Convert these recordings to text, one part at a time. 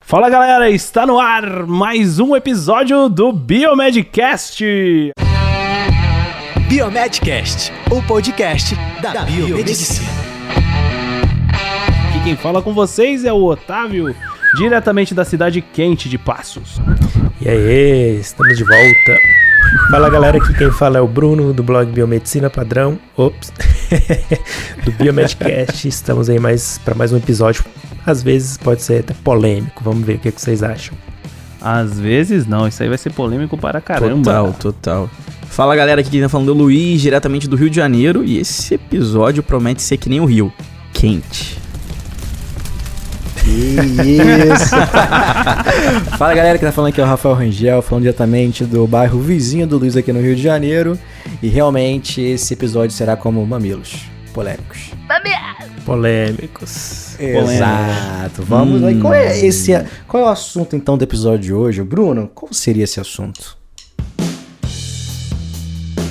Fala galera, está no ar mais um episódio do Biomedcast. Biomedcast, o podcast da biomedicina. Aqui quem fala com vocês é o Otávio, diretamente da cidade quente de Passos. E aí, estamos de volta. Fala galera, aqui quem fala é o Bruno, do blog Biomedicina Padrão. Do Biomedcast. Estamos aí para mais um episódio. Às vezes pode ser até polêmico, vamos ver o que vocês acham. Às vezes não, isso aí vai ser polêmico para caramba. Total. Fala galera, aqui quem tá falando é o Luiz, diretamente do Rio de Janeiro. E esse episódio promete ser que nem o Rio, quente. Isso! Fala galera, que tá falando aqui é o Rafael Rangel, falando diretamente do bairro vizinho do Luiz aqui no Rio de Janeiro. E realmente esse episódio será como mamilos polêmicos. Polêmicos. Exato. Vamos lá. Qual é o assunto então do episódio de hoje? Bruno, qual seria esse assunto?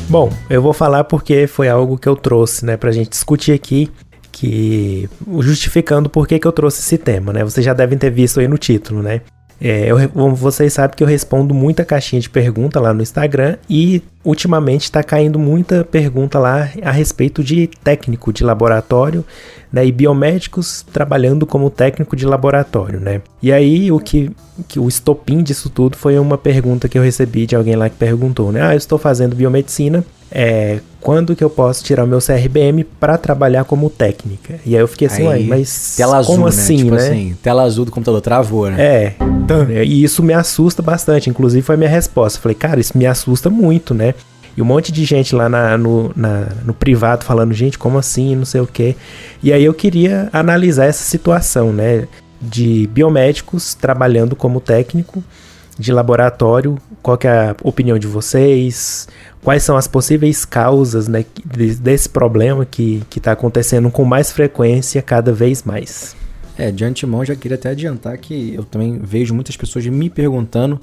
Bom, eu vou falar porque foi algo que eu trouxe, né, pra gente discutir aqui, justificando por que eu trouxe esse tema, né? Vocês já devem ter visto aí no título, né? Vocês sabem que eu respondo muita caixinha de pergunta lá no Instagram e ultimamente está caindo muita pergunta lá a respeito de técnico de laboratório, né, e biomédicos trabalhando como técnico de laboratório, né? E aí o estopim disso tudo foi uma pergunta que eu recebi de alguém lá que perguntou, né? Eu estou fazendo biomedicina, quando que eu posso tirar o meu CRBM para trabalhar como técnica? E aí eu fiquei assim, mas tela azul, como né? assim, tipo né? assim, tela azul do computador travou, né? E isso me assusta bastante, inclusive foi a minha resposta. Falei, cara, isso me assusta muito, né? E um monte de gente lá no privado falando, gente, como assim, não sei o quê. E aí eu queria analisar essa situação, né? De biomédicos trabalhando como técnico de laboratório. Qual que é a opinião de vocês? Quais são as possíveis causas, né, desse problema que está acontecendo com mais frequência cada vez mais? De antemão, já queria até adiantar que eu também vejo muitas pessoas me perguntando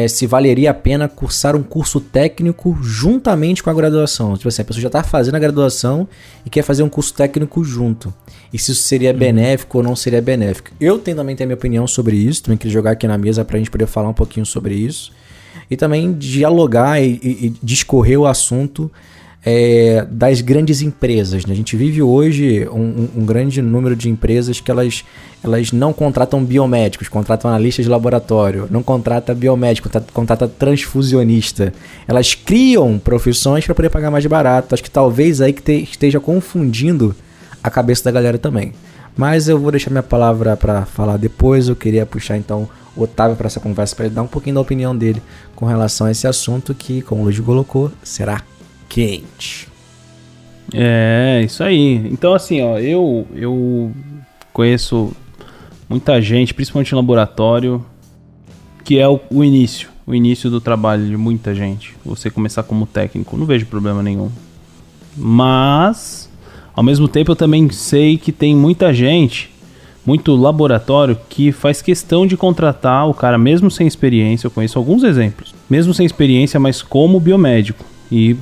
se valeria a pena cursar um curso técnico juntamente com a graduação. Tipo assim, a pessoa já está fazendo a graduação e quer fazer um curso técnico junto. E se isso seria benéfico ou não seria benéfico. Eu também tenho a minha opinião sobre isso, também queria jogar aqui na mesa para a gente poder falar um pouquinho sobre isso. E também dialogar e discorrer o assunto das grandes empresas, né? A gente vive hoje um grande número de empresas que elas não contratam biomédicos, contratam analistas de laboratório, não contrata biomédico, contrata transfusionista. Elas criam profissões para poder pagar mais barato. Acho que talvez aí que esteja confundindo a cabeça da galera também. Mas eu vou deixar minha palavra para falar depois. Eu queria puxar então o Otávio para essa conversa, para ele dar um pouquinho da opinião dele com relação a esse assunto que, como o Luiz colocou, será quente. Isso aí. Então assim, ó, eu conheço muita gente, principalmente no laboratório, que é o início do trabalho de muita gente. Você começar como técnico, não vejo problema nenhum. Mas, ao mesmo tempo, eu também sei que tem muita gente, muito laboratório, que faz questão de contratar o cara mesmo sem experiência. Eu conheço alguns exemplos. Mesmo sem experiência, mas como biomédico. E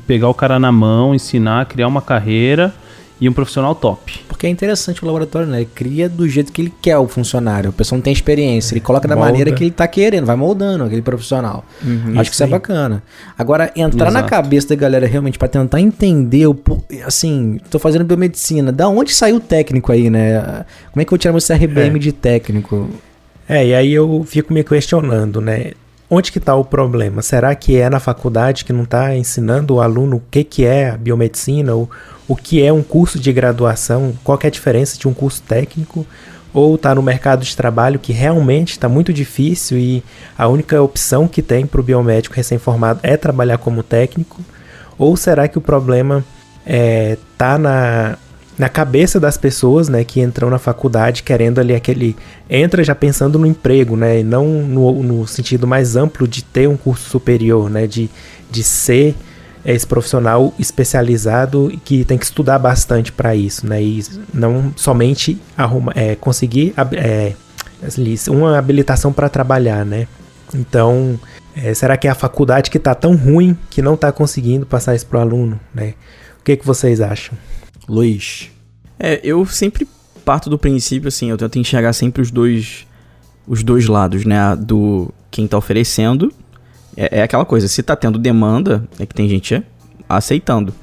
pegar o cara na mão, ensinar, criar uma carreira e um profissional top. Porque é interessante o laboratório, né? Ele cria do jeito que ele quer o funcionário. A pessoa não tem experiência. Ele coloca da maneira que ele tá querendo. Vai moldando aquele profissional. Acho que isso é bacana. Agora, entrar na cabeça da galera realmente pra tentar entender assim, tô fazendo biomedicina. Da onde saiu o técnico aí, né? Como é que eu tiro meu CRBM de técnico? E aí eu fico me questionando, né? Onde que está o problema? Será que é na faculdade que não está ensinando o aluno o que é a biomedicina, o que é um curso de graduação, qual que é a diferença de um curso técnico, ou está no mercado de trabalho que realmente está muito difícil e a única opção que tem para o biomédico recém-formado é trabalhar como técnico, ou será que o problema está na cabeça das pessoas, né, que entram na faculdade querendo ali entra já pensando no emprego, né, e não no sentido mais amplo de ter um curso superior, né, de ser esse profissional especializado que tem que estudar bastante para isso, né, e não somente conseguir uma habilitação para trabalhar, né. Então, será que é a faculdade que está tão ruim que não está conseguindo passar isso para o aluno, né? O que vocês acham? Luiz. Eu sempre parto do princípio, assim, eu tento enxergar sempre os dois os dois lados, né? Do quem tá oferecendo. É aquela coisa, se tá tendo demanda, é que tem gente aceitando.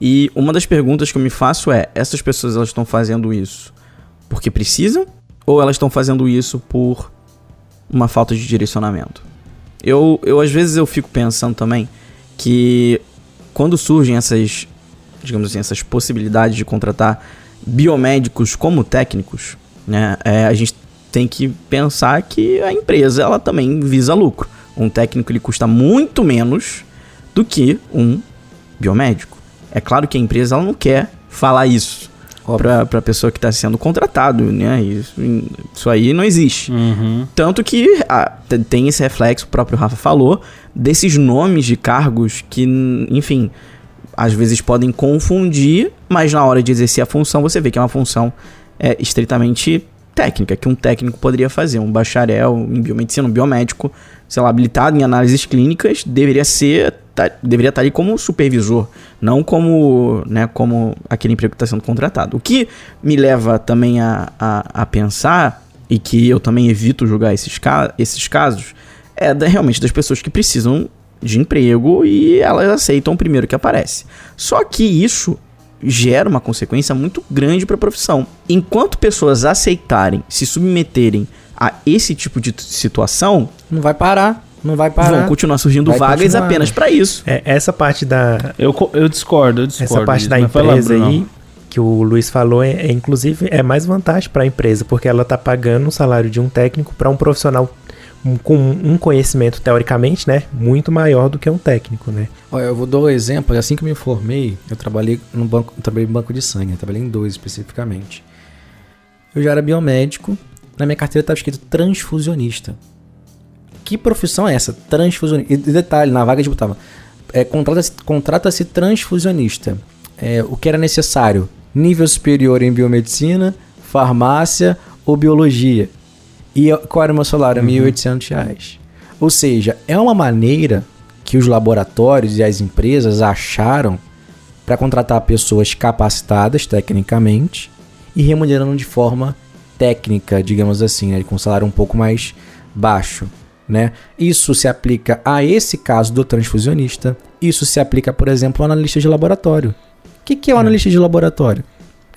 E uma das perguntas que eu me faço é, essas pessoas elas estão fazendo isso porque precisam? Ou elas estão fazendo isso por uma falta de direcionamento? Eu às vezes eu fico pensando também que quando surgem essas, digamos assim, essas possibilidades de contratar biomédicos como técnicos, né, a gente tem que pensar que a empresa ela também visa lucro. Um técnico ele custa muito menos do um biomédico. É claro que a empresa ela não quer falar isso para a pessoa que está sendo contratado, né? Isso aí não existe. Tanto que tem esse reflexo, o próprio Rafa falou, desses nomes de cargos que, enfim, às vezes podem confundir, mas na hora de exercer a função você vê que é uma função estritamente técnica, que um técnico poderia fazer. Um bacharel em biomedicina, um biomédico, sei lá, habilitado em análises clínicas, deveria estar ali como supervisor, não como, né, como aquele emprego que está sendo contratado. O que me leva também a pensar, e que eu também evito julgar esses casos, realmente das pessoas que precisam de emprego e elas aceitam o primeiro que aparece. Só que isso gera uma consequência muito grande para a profissão. Enquanto pessoas aceitarem, se submeterem a esse tipo de situação, não vai parar. Vão continuar surgindo vagas apenas para isso. Essa parte da... Eu discordo. Essa parte da empresa aí, que o Luiz falou, inclusive, é mais vantagem para a empresa, porque ela tá pagando o salário de um técnico para um profissional com um conhecimento, teoricamente, né, muito maior do que um técnico, né? Olha, eu vou dar um exemplo. Assim que eu me formei, eu trabalhei em banco de sangue, eu trabalhei em 2 especificamente. Eu já era biomédico, na minha carteira estava escrito transfusionista. Que profissão é essa? Transfusionista. E detalhe, na vaga botava, contrata-se transfusionista. O que era necessário? Nível superior em biomedicina, farmácia ou biologia. E qual era o meu salário? R$1.800. Ou seja, é uma maneira que os laboratórios e as empresas acharam para contratar pessoas capacitadas tecnicamente e remunerando de forma técnica, digamos assim, né, com um salário um pouco mais baixo, né? Isso se aplica a esse caso do transfusionista. Isso se aplica, por exemplo, ao analista de laboratório. O que é o analista de laboratório?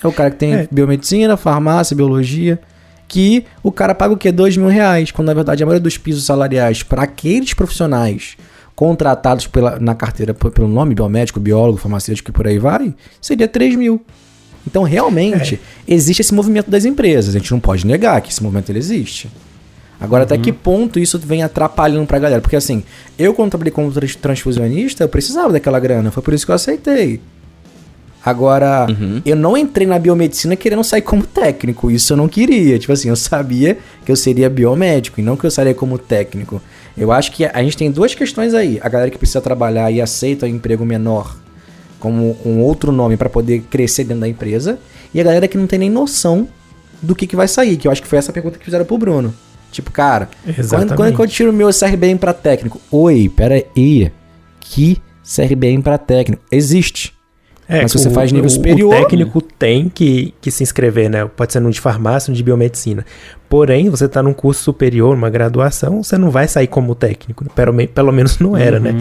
É o cara que tem biomedicina, farmácia, biologia, que o cara paga o quê? R$2.000, quando na verdade a maioria dos pisos salariais para aqueles profissionais contratados na carteira pelo nome biomédico, biólogo, farmacêutico e por aí vai, seria 3.000. Então realmente existe esse movimento das empresas, a gente não pode negar que esse movimento ele existe. Agora até que ponto isso vem atrapalhando pra galera? Porque assim, eu quando trabalhei como transfusionista, eu precisava daquela grana, foi por isso que eu aceitei. Agora, eu não entrei na biomedicina querendo sair como técnico. Isso eu não queria. Tipo assim, eu sabia que eu seria biomédico e não que eu sairia como técnico. Eu acho que a gente tem 2 questões aí. A galera que precisa trabalhar e aceita um emprego menor como um outro nome para poder crescer dentro da empresa. E a galera que não tem nem noção do que vai sair. Que eu acho que foi essa pergunta que fizeram pro Bruno. Tipo, cara, quando que eu tiro o meu CRBM para técnico? Oi, pera aí. Que CRBM para técnico? Existe. Mas se você faz nível superior... O técnico tem que se inscrever, né? Pode ser no de farmácia, no de biomedicina. Porém, você está num curso superior, numa graduação, você não vai sair como técnico. Pelo menos não era, né?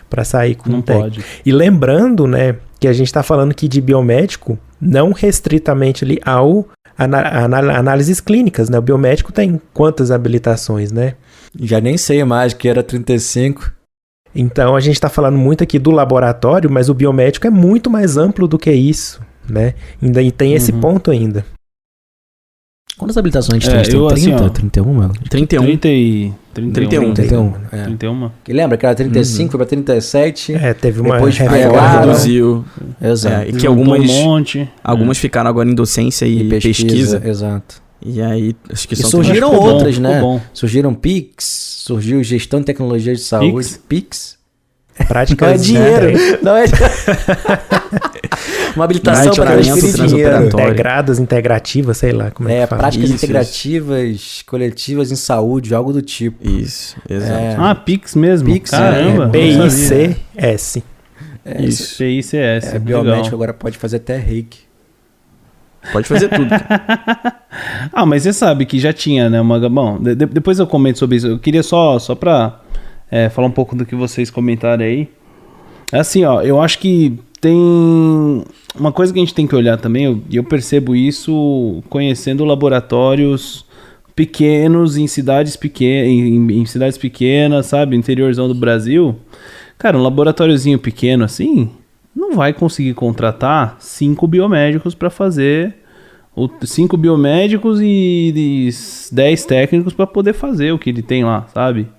Para sair como técnico. Pode. E lembrando, né, que a gente está falando aqui de biomédico, não restritamente ali ao análises clínicas, né? O biomédico tem quantas habilitações, né? Já nem sei mais, que era 35... Então, a gente está falando muito aqui do laboratório, mas o biomédico é muito mais amplo do que isso, né? E tem esse ponto ainda. Quantas habilitações a gente tem? 30? Assim, 31? 31. 31. 31. Que lembra que era 35, foi para 37. Teve uma depois reduziu. Exato. E que algumas ficaram agora em docência e pesquisa. Exato. E aí, acho que surgiram outras, né? Surgiram PIX, surgiu Gestão de Tecnologia de Saúde. PIX? Prática não é dinheiro. Não é uma habilitação para transferir dinheiro. Integradas, integrativas, sei lá como é que fala. Práticas integrativas, coletivas em saúde, algo do tipo. Isso, exato. PIX mesmo? PIX, caramba. PICS. Isso, PICS. Biomédico agora pode fazer até reiki. Pode fazer tudo. Cara. Ah, mas você sabe que já tinha, né? Bom, depois eu comento sobre isso. Eu queria só pra falar um pouco do que vocês comentaram aí. É assim, ó, eu acho que tem uma coisa que a gente tem que olhar também, e eu percebo isso conhecendo laboratórios pequenos em cidades pequenas, sabe? Interiorzão do Brasil. Cara, um laboratóriozinho pequeno assim, não vai conseguir contratar 5 biomédicos para fazer... 5 biomédicos e 10 técnicos para poder fazer o que ele tem lá, sabe?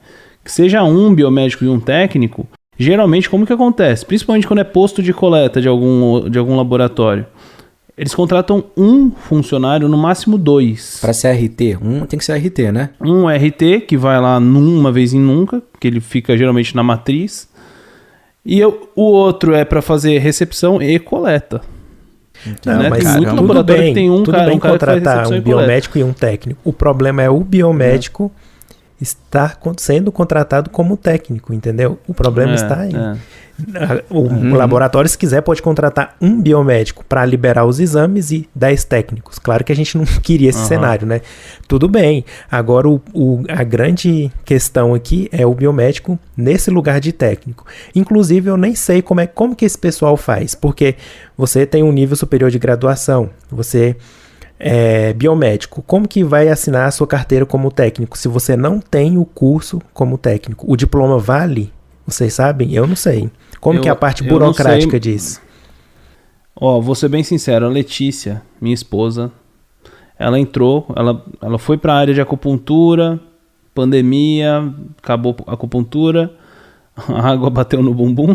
Que seja um biomédico e um técnico, geralmente como que acontece? Principalmente quando é posto de coleta de algum laboratório. Eles contratam um funcionário, no máximo 2. Para ser RT, tem que ser RT, né? Um RT, que vai lá uma vez em nunca, que ele fica geralmente na matriz. E o outro é para fazer recepção e coleta. Não, né? mas Tem muito tudo laboratório bem, que tem um tudo cara, bem um cara que faz contratar recepção um e coleta. biomédico e um técnico. O problema é o biomédico estar sendo contratado como técnico, entendeu? O problema está aí. O laboratório, se quiser, pode contratar um biomédico para liberar os exames e 10 técnicos. Claro que a gente não queria esse cenário, né? Tudo bem. Agora, a grande questão aqui é o biomédico nesse lugar de técnico. Inclusive, eu nem sei como que esse pessoal faz, porque você tem um nível superior de graduação, você é biomédico. Como que vai assinar a sua carteira como técnico se você não tem o curso como técnico? O diploma vale? Vocês sabem? Eu não sei. Como que é a parte burocrática disso? Ó, vou ser bem sincero, a Letícia, minha esposa, ela entrou, ela foi para a área de acupuntura, pandemia, acabou a acupuntura, a água bateu no bumbum,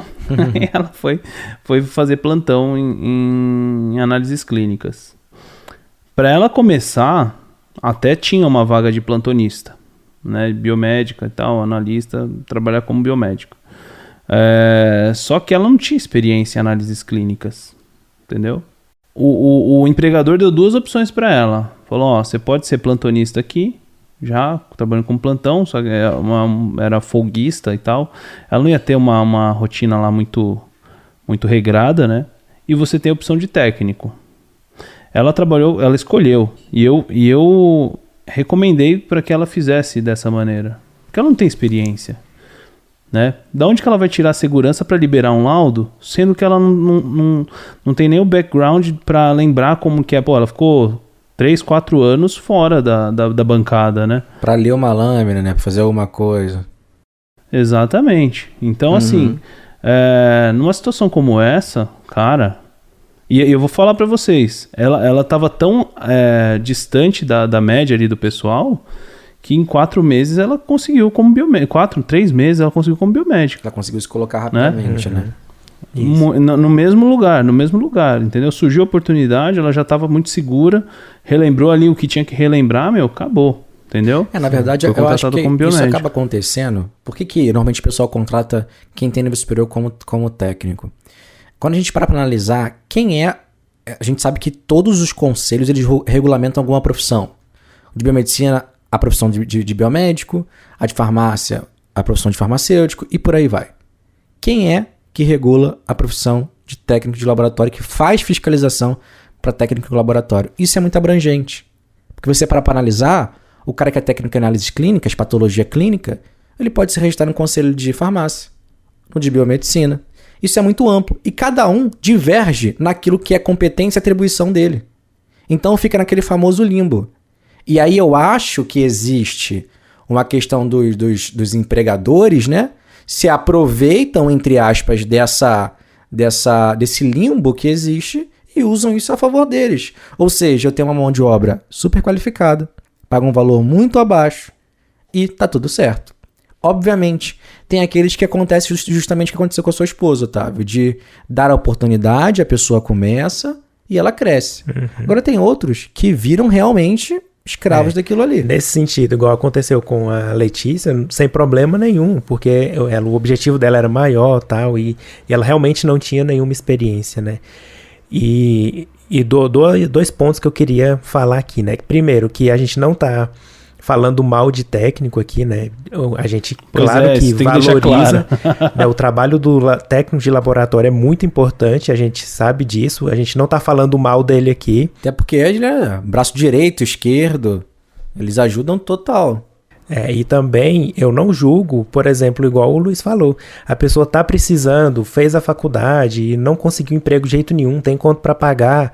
e ela foi fazer plantão em análises clínicas. Para ela começar, até tinha uma vaga de plantonista, né, biomédica e tal, analista, trabalhar como biomédico. Só que ela não tinha experiência em análises clínicas, entendeu? O empregador deu 2 opções para ela. Falou, ó, você pode ser plantonista aqui, já trabalhando com plantão, só que era folguista e tal. Ela não ia ter uma rotina lá muito, muito regrada, né? E você tem a opção de técnico. Ela escolheu. E eu recomendei para que ela fizesse dessa maneira. Porque ela não tem experiência. Né? Da onde que ela vai tirar a segurança para liberar um laudo, sendo que ela não tem nem o background para lembrar como que é. Pô, ela ficou 3, 4 anos fora da bancada, né? Para ler uma lâmina, né? Para fazer alguma coisa. Exatamente. Então, assim, numa situação como essa, cara... E eu vou falar para vocês, ela tava tão distante da média ali do pessoal... que em 4 meses ela conseguiu como biomédico. 3 meses ela conseguiu como biomédico. Ela conseguiu se colocar rapidamente, né? No mesmo lugar, entendeu? Surgiu a oportunidade, ela já estava muito segura, relembrou ali o que tinha que relembrar, acabou, entendeu? Na verdade, eu acho que isso acaba acontecendo. Por que normalmente o pessoal contrata quem tem nível superior como técnico? Quando a gente para analisar quem é... A gente sabe que todos os conselhos, eles regulamentam alguma profissão. De biomedicina... a profissão de biomédico, a de farmácia, a profissão de farmacêutico e por aí vai. Quem é que regula a profissão de técnico de laboratório, que faz fiscalização para técnico de laboratório? Isso é muito abrangente. Porque você para analisar, o cara que é técnico em análises clínicas, patologia clínica, ele pode se registrar no conselho de farmácia, no de biomedicina. Isso é muito amplo. E cada um diverge naquilo que é competência e atribuição dele. Então fica naquele famoso limbo. E aí eu acho que existe uma questão dos empregadores, né? Se aproveitam, entre aspas, desse limbo que existe e usam isso a favor deles. Ou seja, eu tenho uma mão de obra super qualificada, pago um valor muito abaixo e tá tudo certo. Obviamente, tem aqueles que acontece justamente o que aconteceu com a sua esposa, Otávio, de dar a oportunidade, a pessoa começa e ela cresce. Agora tem outros que viram realmente... escravos daquilo ali. Nesse sentido, igual aconteceu com a Letícia, sem problema nenhum, porque o objetivo dela era maior tal, e ela realmente não tinha nenhuma experiência, né? E 2 pontos que eu queria falar aqui, né? Primeiro, que a gente não tá falando mal de técnico aqui, né? A gente, Pois claro é, que isso tem que deixar valoriza, né? O trabalho do técnico de laboratório é muito importante, a gente sabe disso, a gente não tá falando mal dele aqui. Até porque ele é braço direito, esquerdo, eles ajudam total. E também eu não julgo, por exemplo, igual o Luiz falou, a pessoa tá precisando, fez a faculdade e não conseguiu emprego de jeito nenhum, tem conta para pagar,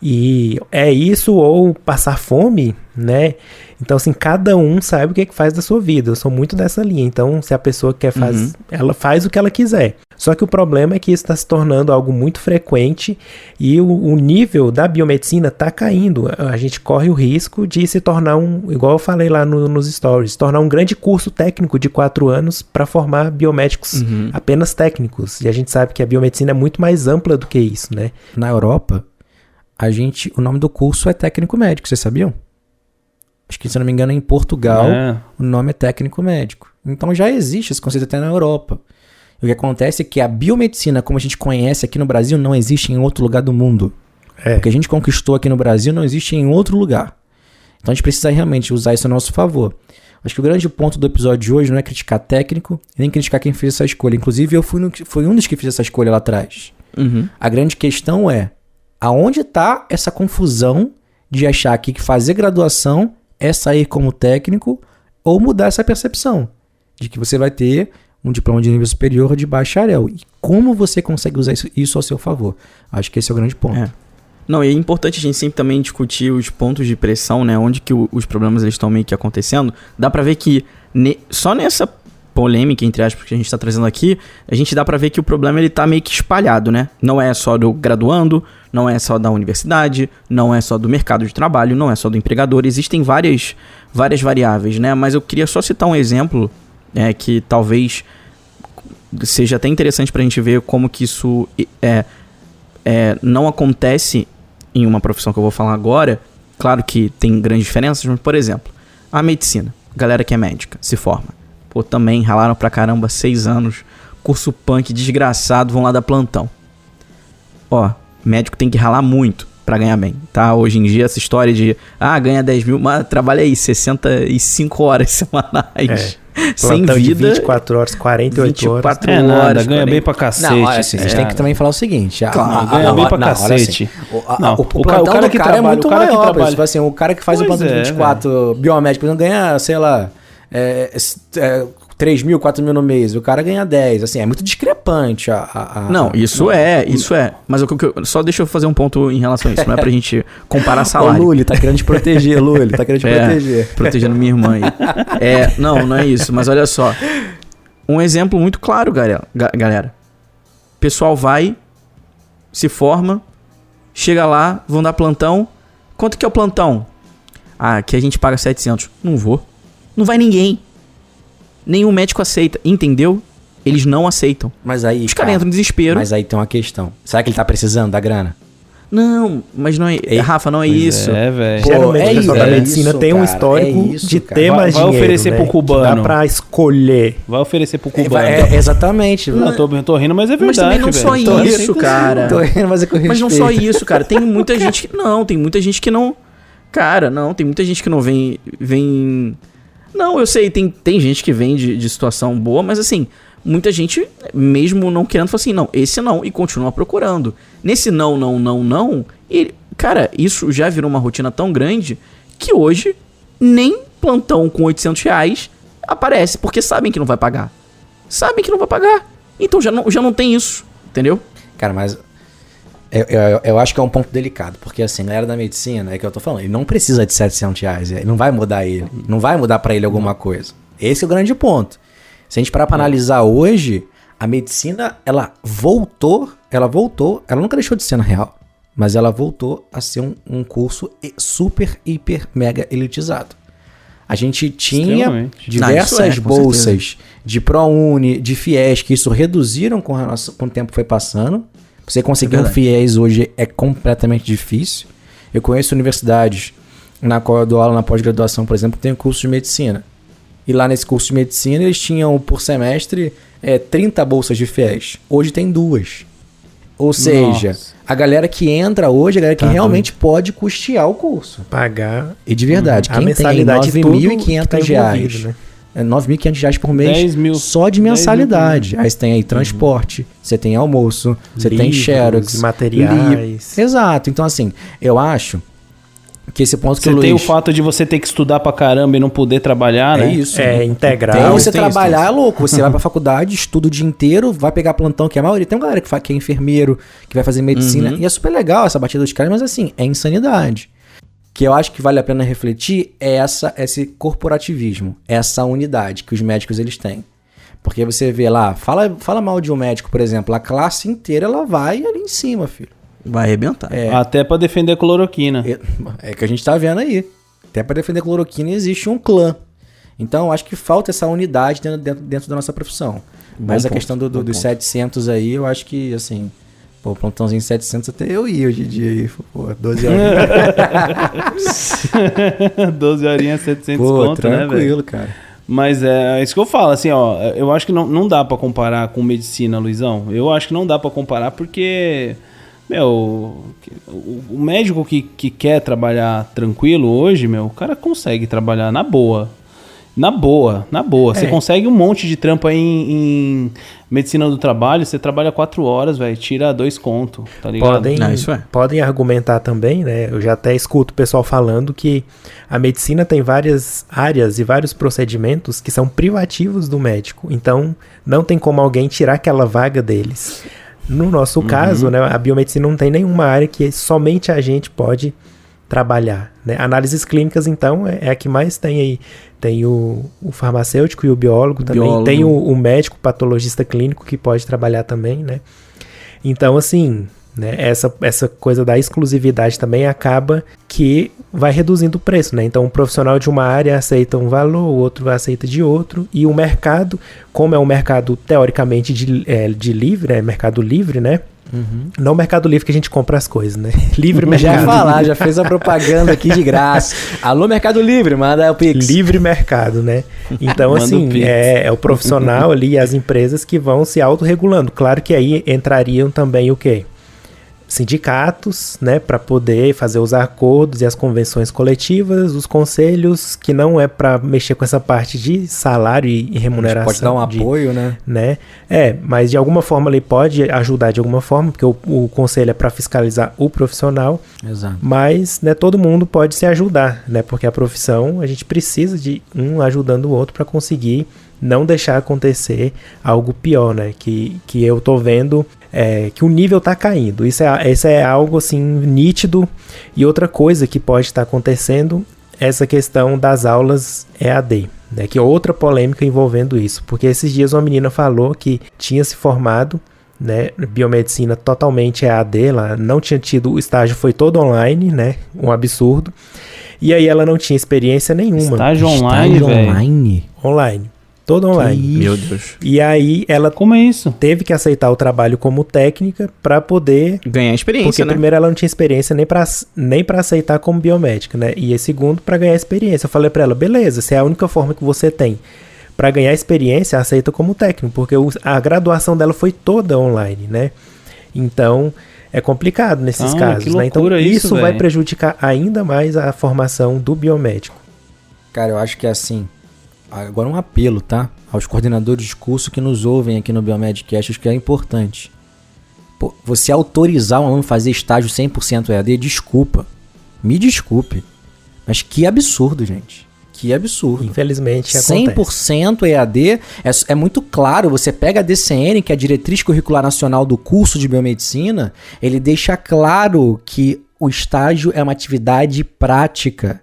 e é isso ou passar fome, né? Então, assim, cada um sabe o que faz da sua vida. Eu sou muito dessa linha. Então, se a pessoa quer fazer, ela faz o que ela quiser. Só que o problema é que isso está se tornando algo muito frequente e o nível da biomedicina está caindo. A gente corre o risco de se tornar igual eu falei lá nos stories, se tornar um grande curso técnico de 4 anos para formar biomédicos apenas técnicos. E a gente sabe que a biomedicina é muito mais ampla do que isso, né? Na Europa, o nome do curso é técnico médico, vocês sabiam? Acho que, se eu não me engano, em Portugal, o nome é técnico médico. Então já existe esse conceito até na Europa. E o que acontece é que a biomedicina, como a gente conhece aqui no Brasil, não existe em outro lugar do mundo. O que a gente conquistou aqui no Brasil não existe em outro lugar. Então a gente precisa realmente usar isso a nosso favor. Acho que o grande ponto do episódio de hoje não é criticar técnico, nem criticar quem fez essa escolha. Inclusive, eu fui um dos que fiz essa escolha lá atrás. A grande questão é, aonde está essa confusão de achar que fazer graduação é sair como técnico ou mudar essa percepção de que você vai ter um diploma de nível superior de bacharel. E como você consegue usar isso ao seu favor? Acho que esse é o grande ponto. Não, e é importante a gente sempre também discutir os pontos de pressão, né? Onde que os problemas eles estão meio que acontecendo. Dá pra ver que só nessa polêmica, entre aspas, que a gente tá trazendo aqui, a gente dá pra ver que o problema ele tá meio que espalhado, né? Não é só do graduando, não é só da universidade, não é só do mercado de trabalho, não é só do empregador. Existem várias variáveis, né? Mas eu queria só citar um exemplo que talvez seja até interessante pra gente ver como que isso não acontece em uma profissão que eu vou falar agora. Claro que tem grandes diferenças, mas, por exemplo, a medicina. Galera que é médica, se forma. Pô, também ralaram pra caramba 6 anos, curso punk desgraçado, vão lá dar plantão. Médico tem que ralar muito pra ganhar bem, tá? Hoje em dia essa história de, ganha 10 mil, mas trabalha aí 65 horas semanais. Sem vida. 24 horas, 48 horas. 24 horas, ganha bem pra cacete. Não, assim, a gente tem que também falar o seguinte. Ganha bem pra cacete. O cara que trabalha é muito maior. Assim, o cara que faz o plantão de 24 biomédico não ganha, sei lá, 3 mil, 4 mil no mês. O cara ganha 10. Assim, é muito discrepante. Não, isso é. Mas só deixa eu fazer um ponto em relação a isso. Não é pra gente comparar salário. O Luli tá querendo te proteger, Luli. Tá querendo te proteger. Protegendo minha irmã aí. Não é isso. Mas olha só. Um exemplo muito claro, galera. Pessoal vai, se forma, chega lá, vão dar plantão. Quanto que é o plantão? Aqui a gente paga 700. Não vou. Não vai ninguém. Nenhum médico aceita, entendeu? Eles não aceitam. Mas aí, os caras entram em desespero. Mas aí tem uma questão. Será que ele tá precisando da grana? Não, mas não é... Rafa, não é isso. Velho. Geralmente o pessoal da medicina tem um histórico de ter mais dinheiro. Vai oferecer pro cubano. Dá pra escolher. Vai oferecer pro cubano. Exatamente. Eu tô rindo, mas é verdade. Mas também não só isso, cara. Tô rindo, mas é com respeito. Mas não só isso, cara. Tem muita gente que... Não, tem muita gente que não... Cara, não, tem muita gente que não vem... Não, eu sei, tem gente que vem de situação boa, mas assim, muita gente, mesmo não querendo, fala assim, não, esse não, e continua procurando. Nesse não, e, cara, isso já virou uma rotina tão grande que hoje nem plantão com R$800 aparece, porque sabem que não vai pagar. Então já não tem isso, entendeu? Cara, mas... Eu acho que é um ponto delicado, porque assim, a galera da medicina, é que eu tô falando, ele não precisa de R$700, ele não vai mudar ele, não vai mudar pra ele alguma coisa. Esse é o grande ponto. Se a gente parar pra analisar hoje, a medicina, ela nunca deixou de ser na real, mas ela voltou a ser um curso super, hiper, mega elitizado. A gente tinha diversas bolsas de ProUni, de FIES, que isso reduziram com o tempo foi passando. Você conseguir um FIES hoje é completamente difícil. Eu conheço universidades na qual eu dou aula na pós-graduação, por exemplo, que tem um curso de medicina. E lá nesse curso de medicina eles tinham por semestre 30 bolsas de FIES. Hoje tem 2. Ou seja, Nossa. a galera que entra hoje, a galera que realmente pode custear o curso. Pagar E de verdade, a quem tem mensalidade de tudo que tá R$9.500 envolvido, né? é R$9.500 por mês 10 mil. só de 10 mil mensalidade. Aí você tem aí transporte, você tem almoço, você tem Livros, xerox, materiais. Exato. Então, assim, eu acho que esse ponto que Você o tem o Luiz... fato de você ter que estudar pra caramba e não poder trabalhar, É né? isso. É integral. Tem você tem isso, trabalhar, tem é louco. Você vai pra faculdade, estuda o dia inteiro, vai pegar plantão, que é a maioria. Tem uma galera que é enfermeiro, que vai fazer medicina. E é super legal essa batida dos caras, mas assim, é insanidade. Que eu acho que vale a pena refletir é esse corporativismo, essa unidade que os médicos eles têm. Porque você vê lá, fala mal de um médico, por exemplo, a classe inteira ela vai ali em cima, filho. Vai arrebentar. Até pra defender a cloroquina. É que a gente tá vendo aí. Até pra defender a cloroquina existe um clã. Então eu acho que falta essa unidade dentro da nossa profissão. Mas a ponto, questão dos 700 aí, eu acho que, assim... Pô, plantãozinho 700 até eu ia hoje em dia aí. Pô, 12 horas. 12 horinhas, 700 Pô, conto, né, velho? tranquilo, cara. Mas é isso que eu falo, assim, ó, eu acho que não dá pra comparar com medicina, Luizão. Eu acho que não dá pra comparar porque, meu, o médico que quer trabalhar tranquilo hoje, meu, o cara consegue trabalhar na boa. Na boa. Você consegue um monte de trampo aí em medicina do trabalho, você trabalha 4 horas, velho, tira 2 conto, tá ligado? Podem argumentar também, né? Eu já até escuto o pessoal falando que a medicina tem várias áreas e vários procedimentos que são privativos do médico. Então, não tem como alguém tirar aquela vaga deles. No nosso caso, né, a biomedicina não tem nenhuma área que somente a gente pode trabalhar, né? Análises clínicas, então, é a que mais tem aí. Tem o farmacêutico e o biólogo também. Tem o médico patologista clínico que pode trabalhar também, né? Então, assim, né, essa coisa da exclusividade também acaba que vai reduzindo o preço, né? Então, um profissional de uma área aceita um valor, o outro aceita de outro. E o mercado, como é um mercado teoricamente de livre, é mercado livre, né? Não Mercado Livre que a gente compra as coisas, né? Livre mercado. Já ia falar, já fez a propaganda aqui de graça. Alô, Mercado Livre, manda o Pix. Livre mercado, né? Então, assim, é o profissional ali e as empresas que vão se autorregulando. Claro que aí entrariam também o quê? Sindicatos, né, para poder fazer os acordos e as convenções coletivas, os conselhos, que não é para mexer com essa parte de salário e remuneração. Pode dar um apoio, né? Mas de alguma forma ele pode ajudar de alguma forma, porque o conselho é para fiscalizar o profissional. Exato. Mas, né, todo mundo pode se ajudar, né, porque a profissão, a gente precisa de um ajudando o outro para conseguir não deixar acontecer algo pior, né, que eu tô vendo que o nível tá caindo. Isso é algo assim nítido. E outra coisa que pode estar acontecendo é essa questão das aulas EAD, né, que é outra polêmica envolvendo isso, porque esses dias uma menina falou que tinha se formado, né, biomedicina totalmente EAD, ela não tinha tido, o estágio foi todo online, né, um absurdo, e aí ela não tinha experiência nenhuma. Estágio online, velho? Online. Todo online. Meu Deus. E aí ela Como é isso? teve que aceitar o trabalho como técnica para poder Ganhar experiência, porque né? primeiro ela não tinha experiência nem para aceitar como biomédica, né? E segundo, para ganhar experiência. Eu falei para ela, beleza, se é a única forma que você tem para ganhar experiência, aceita como técnico, porque a graduação dela foi toda online, né? Então, é complicado nesses casos, que né? Então, loucura isso vai velho. prejudicar ainda mais a formação do biomédico. Cara, eu acho que é assim. Agora um apelo, tá? Aos coordenadores de curso que nos ouvem aqui no Biomedcast, acho que é importante. Pô, você autorizar um aluno a fazer estágio 100% EAD, desculpa. Me desculpe. Mas que absurdo, gente. Que absurdo. Infelizmente, 100% EAD é muito claro. Você pega a DCN, que é a Diretriz Curricular Nacional do curso de Biomedicina, ele deixa claro que o estágio é uma atividade prática.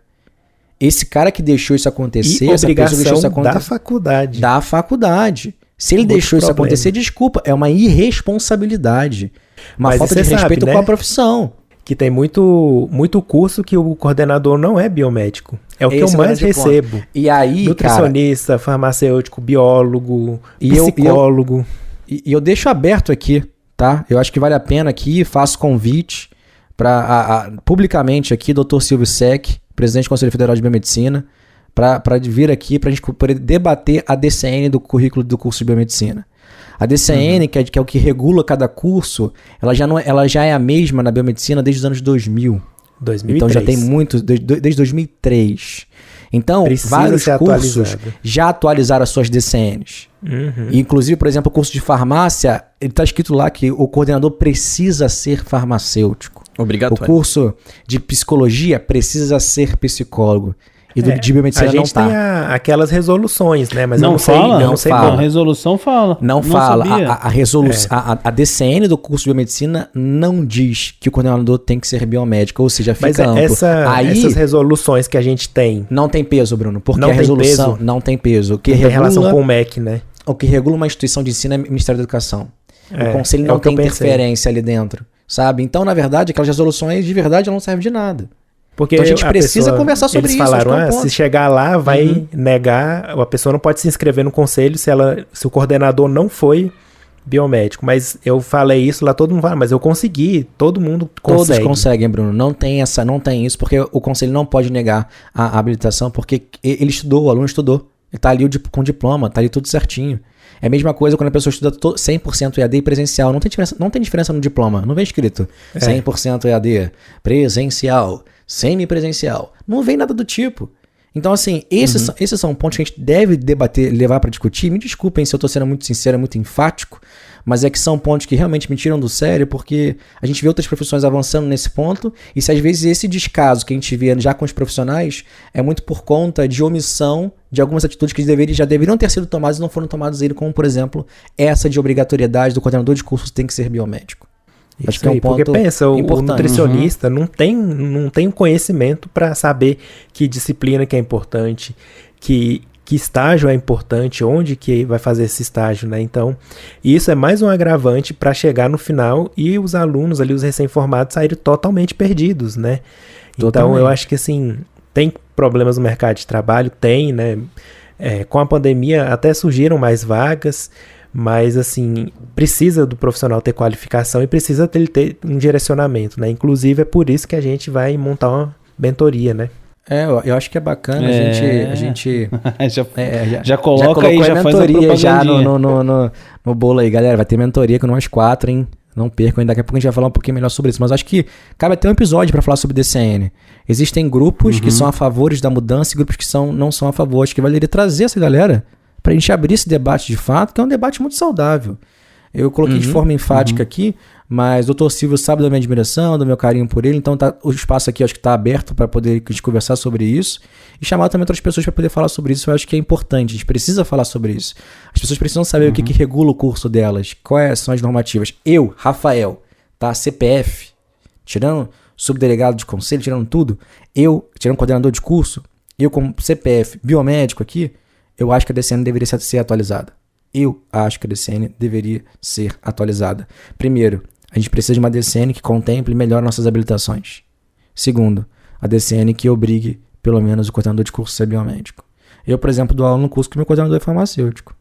Esse cara que deixou isso acontecer, e essa pessoa obrigação deixou isso acontecer, da faculdade. Da faculdade. Se ele Outro deixou isso problema. acontecer, desculpa, é uma irresponsabilidade. Uma Mas falta de você respeito sabe, com né? a profissão. Que tem muito curso que o coordenador não é biomédico. É o que Esse eu mais é o grande ponto. recebo. E aí, Nutricionista, farmacêutico, biólogo, E eu- psicólogo. E eu deixo aberto aqui, tá? Eu acho que vale a pena aqui, faço convite para publicamente aqui, Dr. Silvio Sec, presidente do Conselho Federal de Biomedicina, para vir aqui para a gente poder debater a DCN do currículo do curso de Biomedicina. A DCN, que é o que regula cada curso, ela já é a mesma na biomedicina desde os anos 2000. 2003. Então já tem muito, desde 2003. Então, Precisa vários ser cursos atualizado. já atualizaram as suas DCNs. Inclusive, por exemplo, o curso de farmácia, ele está escrito lá que o coordenador precisa ser farmacêutico. Obrigatório. O curso de psicologia precisa ser psicólogo. E de biomedicina a gente não tem tá. aquelas resoluções, né? Mas Não eu não sei, fala? eu não sei Não como. fala. A resolução fala. Não fala. sabia. A resolução, a DCN do curso de biomedicina não diz que o coordenador tem que ser biomédico, ou seja, Mas fica amplo. essas resoluções que a gente tem Não tem peso, Bruno, porque Não a tem resolução peso? não tem peso. O que tem relação regula, com o MEC, né? o que regula uma instituição de ensino é o Ministério da Educação. O conselho é não o que eu tem pensei. interferência ali dentro, sabe? Então, na verdade, aquelas resoluções de verdade não servem de nada. Porque Então a gente precisa conversar sobre eles isso, falaram, acho que é um ponto. se chegar lá, vai negar, a pessoa não pode se inscrever no conselho se o coordenador não foi biomédico. Mas eu falei isso lá, todo mundo fala, mas eu consegui, todo mundo consegue. Todos conseguem, Bruno. Não tem isso, porque o conselho não pode negar a habilitação, porque ele estudou, o aluno estudou. Ele tá ali com diploma, tá ali tudo certinho. É a mesma coisa quando a pessoa estuda 100% EAD e presencial. Não tem diferença no diploma. Não vem escrito 100% EAD, presencial, semipresencial. Não vem nada do tipo. Então, assim, esses são pontos que a gente deve debater, levar para discutir. Me desculpem se eu tô sendo muito sincero, muito enfático, mas é que são pontos que realmente me tiram do sério, porque a gente vê outras profissões avançando nesse ponto, e se às vezes esse descaso que a gente vê já com os profissionais é muito por conta de omissão de algumas atitudes que já deveriam ter sido tomadas e não foram tomadas ainda, como, por exemplo, essa de obrigatoriedade do coordenador de cursos tem que ser biomédico. Acho Isso que é um aí, porque ponto pensa, o importante. nutricionista não tem o conhecimento para saber que disciplina que é importante, que estágio é importante, onde que vai fazer esse estágio, né? Então, isso é mais um agravante para chegar no final e os alunos ali, os recém-formados, saírem totalmente perdidos, né? Então, Totalmente. eu acho que assim, tem problemas no mercado de trabalho, tem, né? Com a pandemia até surgiram mais vagas, mas assim, precisa do profissional ter qualificação e precisa ter um direcionamento, né? Inclusive é por isso que a gente vai montar uma mentoria, né? Eu acho que é bacana a gente já coloca aí, já faz a mentoria já propagandinha. no bolo aí, galera. Vai ter mentoria com nós 4, hein? Não percam, daqui a pouco a gente vai falar um pouquinho melhor sobre isso. Mas acho que cabe até um episódio para falar sobre DCN. Existem grupos que são a favores da mudança e grupos que não são a favor. Acho que valeria trazer essa galera pra gente abrir esse debate de fato, que é um debate muito saudável. Eu coloquei de forma enfática aqui, mas o Dr. Silvio sabe da minha admiração, do meu carinho por ele, então o espaço aqui acho que está aberto para poder a gente conversar sobre isso e chamar também outras pessoas para poder falar sobre isso. Eu acho que é importante, a gente precisa falar sobre isso. As pessoas precisam saber o que regula o curso delas, quais são as normativas. Eu, Rafael, tá? CPF, tirando subdelegado de conselho, tirando tudo, tirando coordenador de curso, eu como CPF biomédico aqui, eu acho que a DCN deveria ser atualizada. Eu acho que a DCN deveria ser atualizada. Primeiro, a gente precisa de uma DCN que contemple melhor nossas habilitações. Segundo, a DCN que obrigue, pelo menos, o coordenador de curso a ser biomédico. Eu, por exemplo, dou aula no curso que meu coordenador é farmacêutico.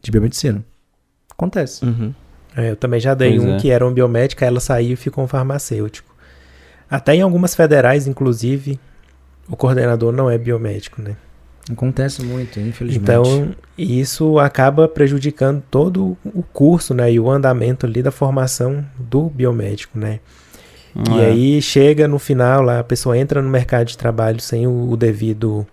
De biomedicina. Acontece. Eu também já dei que era um biomédica, ela saiu e ficou um farmacêutico. Até em algumas federais, inclusive, o coordenador não é biomédico, né? Acontece muito, infelizmente. Então, isso acaba prejudicando todo o curso, né? E o andamento ali da formação do biomédico, né? E aí chega no final lá, a pessoa entra no mercado de trabalho sem o devido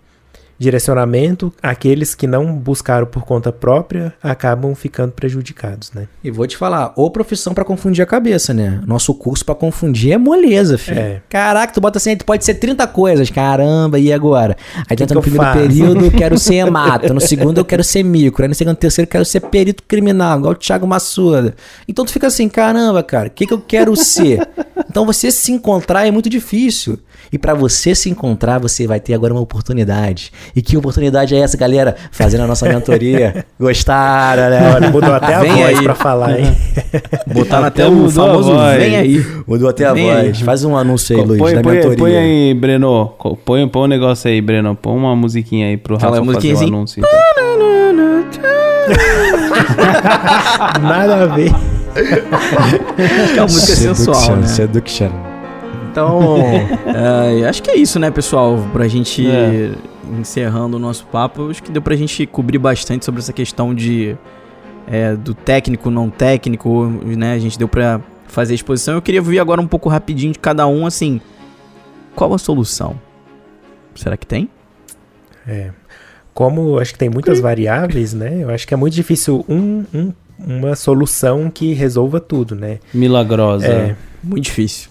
direcionamento, aqueles que não buscaram por conta própria acabam ficando prejudicados, né? E vou te falar, ou profissão pra confundir a cabeça, né? Nosso curso pra confundir é moleza, filho. Caraca, tu bota assim, tu pode ser 30 coisas, caramba, e agora? Aí tenta no primeiro período, quero ser hemato, no segundo eu quero ser micro, aí no segundo, terceiro eu quero ser perito criminal, igual o Thiago Massuda. Então tu fica assim, caramba, cara, o que eu quero ser? Então você se encontrar é muito difícil. E pra você se encontrar, você vai ter agora uma oportunidade. E que oportunidade é essa, galera? Fazendo a nossa mentoria. Gostaram, né? Olha, mudou até a Vem voz aí pra falar, hein? Botaram até o famoso vem aí. Mudou até a voz. Faz um anúncio aí, Luiz, da mentoria. Põe aí, Breno. Põe um negócio aí, Breno. Põe uma musiquinha aí pro Rafa fazer o anúncio. Então. Nada a ver. É uma música sensual, né? Seduction. Então, acho que é isso, né, pessoal? Pra gente encerrando o nosso papo, acho que deu pra gente cobrir bastante sobre essa questão de do técnico, não técnico, né? A gente deu pra fazer a exposição. Eu queria ver agora um pouco rapidinho de cada um, assim, qual a solução? Será que tem? Como eu acho que tem muitas variáveis, né? Eu acho que é muito difícil uma solução que resolva tudo, né? Milagrosa. Muito difícil.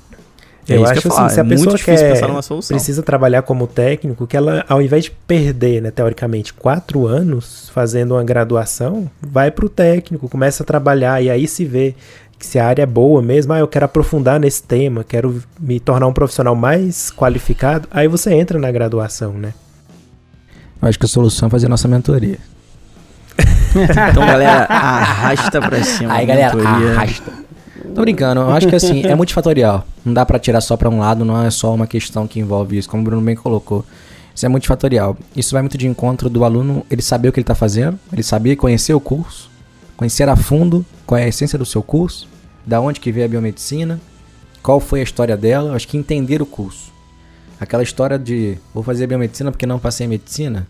Eu acho assim, se a pessoa pensar numa solução. precisa trabalhar como técnico, que ela, ao invés de perder, né, teoricamente, 4 anos fazendo uma graduação, vai pro técnico, começa a trabalhar e aí se vê que se a área é boa mesmo, eu quero aprofundar nesse tema, quero me tornar um profissional mais qualificado, aí você entra na graduação, né? Eu acho que a solução é fazer a nossa mentoria. Então, galera, arrasta pra cima. Aí, galera, arrasta. Tô brincando, eu acho que assim, é multifatorial. Não dá pra tirar só pra um lado, não é só uma questão que envolve isso, como o Bruno bem colocou. Isso é multifatorial. Isso vai muito de encontro do aluno, ele saber o que ele tá fazendo, ele saber conhecer o curso, conhecer a fundo qual é a essência do seu curso, da onde que veio a biomedicina, qual foi a história dela. Eu acho que entender o curso. Aquela história de vou fazer biomedicina porque não passei em medicina,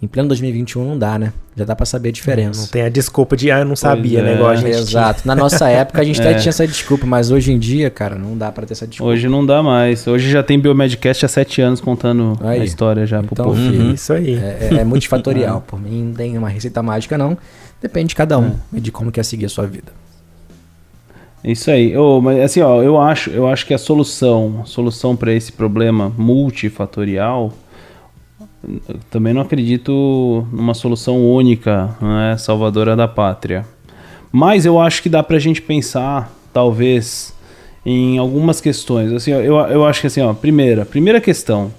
em pleno 2021 não dá, né? Já dá pra saber a diferença. Não tem a desculpa de, eu não sabia, né? Igual a gente Exato. Na nossa época a gente até tinha essa desculpa, mas hoje em dia, cara, não dá pra ter essa desculpa. Hoje não dá mais. Hoje já tem Biomedcast há 7 anos contando a história já pro povo. Filho, Isso aí. É multifatorial. Por mim não tem uma receita mágica, não. Depende de cada um e de como quer seguir a sua vida. Isso aí. Mas assim, eu acho que a solução para esse problema multifatorial, eu também não acredito numa solução única, né, salvadora da pátria. Mas eu acho que dá pra gente pensar, talvez, em algumas questões. Assim, eu acho que assim, primeira questão,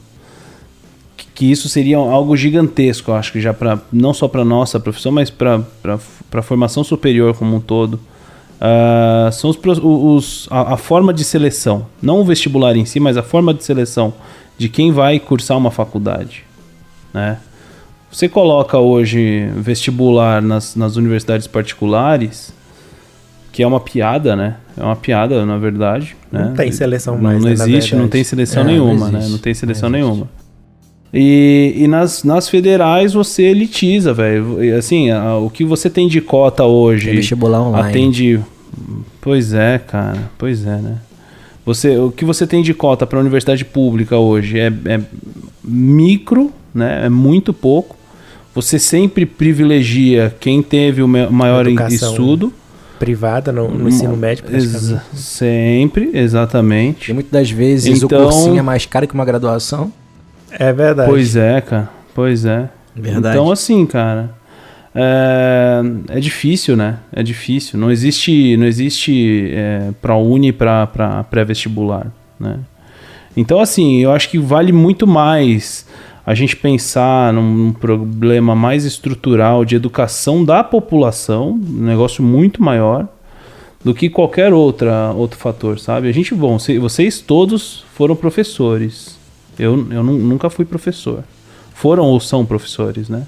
que isso seria algo gigantesco, eu acho que já não só para nossa profissão, mas para a formação superior como um todo. São a forma de seleção, não o vestibular em si, mas a forma de seleção de quem vai cursar uma faculdade, né? Você coloca hoje vestibular nas universidades particulares, que é uma piada, né? É uma piada, na verdade. Não, né? Tem seleção mais, não existe, não tem seleção nenhuma, né? Não tem seleção nenhuma. E nas federais você elitiza, velho. Assim, o que você tem de cota hoje... Tem vestibular online. Atende... Pois é, cara. Pois é, né? O que você tem de cota para a universidade pública hoje é micro, né? É muito pouco. Você sempre privilegia quem teve o maior estudo. Privada no ensino médio, praticamente. Sempre, exatamente. E muitas das vezes o cursinho é mais caro que uma graduação. É verdade. Pois é, cara. Pois é. Verdade. Então, assim, cara, é difícil, né? É difícil. Não existe ProUni para pré-vestibular, né? Então, assim, eu acho que vale muito mais a gente pensar num problema mais estrutural de educação da população, um negócio muito maior, do que qualquer outro fator, sabe? Vocês todos foram professores. Eu nunca fui professor. Foram ou são professores, né?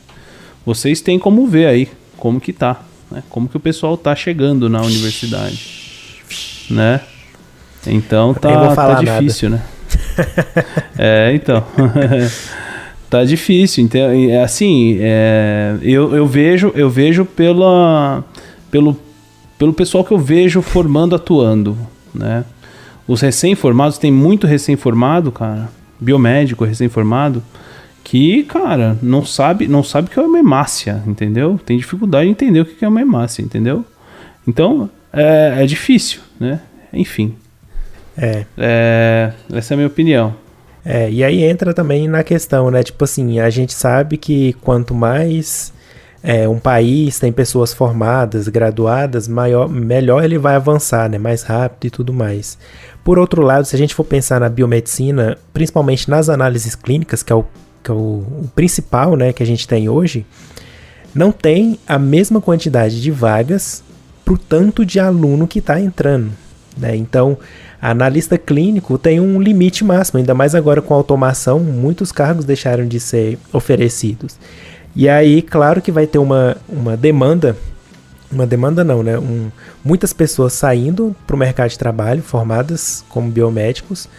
Vocês têm como ver aí como que tá, né? Como que o pessoal tá chegando na universidade, né? Então tá difícil, né? Então... Tá difícil, então, assim, eu vejo pelo pessoal que eu vejo formando, atuando, né? Os recém-formados, tem muito recém-formado, cara, biomédico recém-formado, que, cara, não sabe o que é uma hemácia, entendeu? Tem dificuldade de entender o que é uma hemácia, entendeu? Então, é difícil, né? Enfim. Essa é a minha opinião. E aí entra também na questão, né? Tipo assim, a gente sabe que quanto mais um país tem pessoas formadas, graduadas, melhor ele vai avançar, né? Mais rápido e tudo mais. Por outro lado, se a gente for pensar na biomedicina, principalmente nas análises clínicas, que é o principal, né, que a gente tem hoje, não tem a mesma quantidade de vagas pro tanto de aluno que está entrando, né? Então, analista clínico tem um limite máximo, ainda mais agora com a automação, muitos cargos deixaram de ser oferecidos. E aí, claro que vai ter uma demanda não, né? Muitas pessoas saindo para o mercado de trabalho, formadas como biomédicos,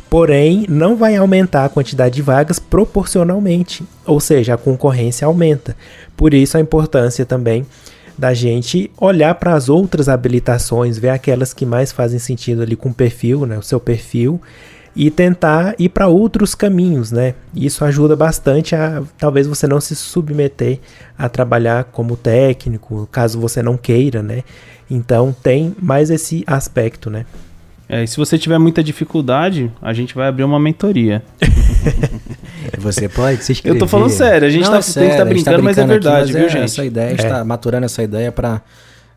porém não vai aumentar a quantidade de vagas proporcionalmente, ou seja, a concorrência aumenta. Por isso a importância também da gente olhar para as outras habilitações, ver aquelas que mais fazem sentido ali com o perfil, né, o seu perfil, e tentar ir para outros caminhos, né? Isso ajuda bastante a talvez você não se submeter a trabalhar como técnico, caso você não queira, né? Então tem mais esse aspecto, né? E se você tiver muita dificuldade, a gente vai abrir uma mentoria. Você pode se inscrever. Eu tô falando sério, a gente tem que estar brincando, mas é verdade, viu, gente? Essa ideia, a gente tá maturando essa ideia para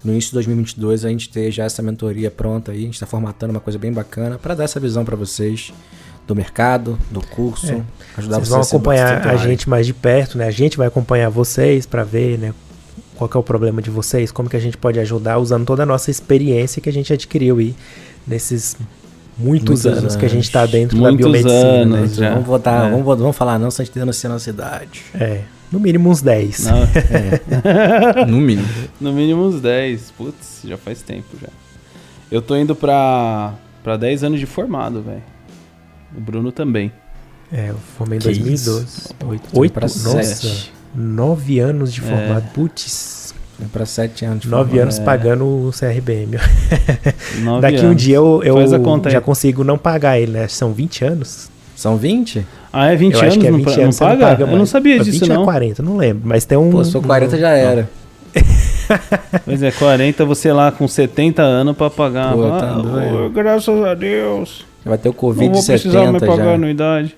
no início de 2022 a gente ter já essa mentoria pronta aí. A gente tá formatando uma coisa bem bacana para dar essa visão para vocês do mercado, do curso, ajudar vocês vão acompanhar a gente mais de perto, né? A gente vai acompanhar vocês para ver, né, qual que é o problema de vocês, como que a gente pode ajudar usando toda a nossa experiência que a gente adquiriu aí nesses muitos anos que a gente está dentro da biomedicina. Anos, né? Vamos falar não, senão a gente denuncia a nossa idade. No mínimo uns 10. No mínimo. No mínimo uns 10. Putz, já faz tempo já. Eu tô indo pra 10 anos de formado, velho. O Bruno também. Eu formei em 2012. 8 para 7. 9 anos de formado. Putz. Para 7 anos de 9 anos pagando o CRBM. 9 Daqui anos. um dia eu já aí. consigo não pagar ele, né? São 20 anos. São 20? Ah, é 20 eu anos? Acho que é 20 não anos paga? paga Eu não sabia disso, 20 não. 20 a 40, não lembro. Mas tem um... Pô, se for 40 já era. Pois é, 40 você lá com 70 anos pra pagar. Pô, tá doido. Graças a Deus. Já vai ter o Covid Não vou 70 precisar me pagar já. a anuidade.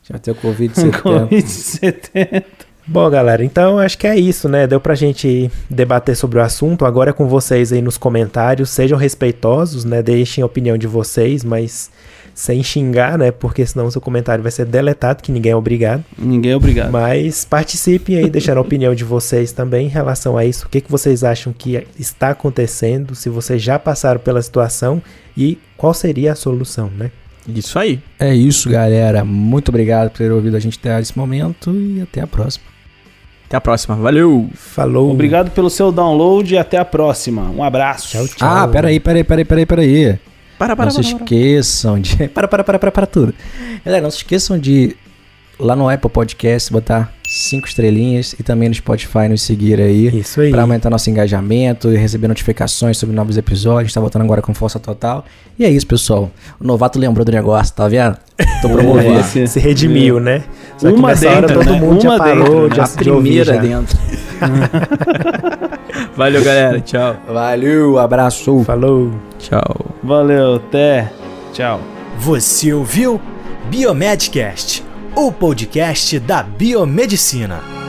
Já vai ter o Covid 70. Covid 70. Bom, galera, então acho que é isso, né? Deu pra gente debater sobre o assunto. Agora é com vocês aí nos comentários. Sejam respeitosos, né? Deixem a opinião de vocês, mas sem xingar, né? Porque senão o seu comentário vai ser deletado, que ninguém é obrigado. Ninguém é obrigado. Mas participem aí, deixando a opinião de vocês também em relação a isso. O que vocês acham que está acontecendo? Se vocês já passaram pela situação e qual seria a solução, né? Isso aí. É isso, galera. Muito obrigado por ter ouvido a gente até esse momento e até a próxima. Até a próxima. Valeu! Falou! Obrigado pelo seu download e até a próxima. Um abraço. Tchau, tchau. Ah, peraí. Para. Não se esqueçam de... Para tudo. Galera, não se esqueçam de lá no Apple Podcast botar 5 estrelinhas e também no Spotify nos seguir aí. Isso aí. Pra aumentar nosso engajamento e receber notificações sobre novos episódios. A gente tá voltando agora com força total. E é isso, pessoal. O novato lembrou do negócio, tá vendo? Tô promovendo. Se redimiu, né? Só que Uma nessa hora dentro, todo né? mundo já Uma parou, dentro, já A se ouviu primeira já. dentro. Valeu, galera. Tchau. Valeu, abraço. Falou! Tchau. Valeu, até. Tchau. Você ouviu Biomedcast, o podcast da biomedicina.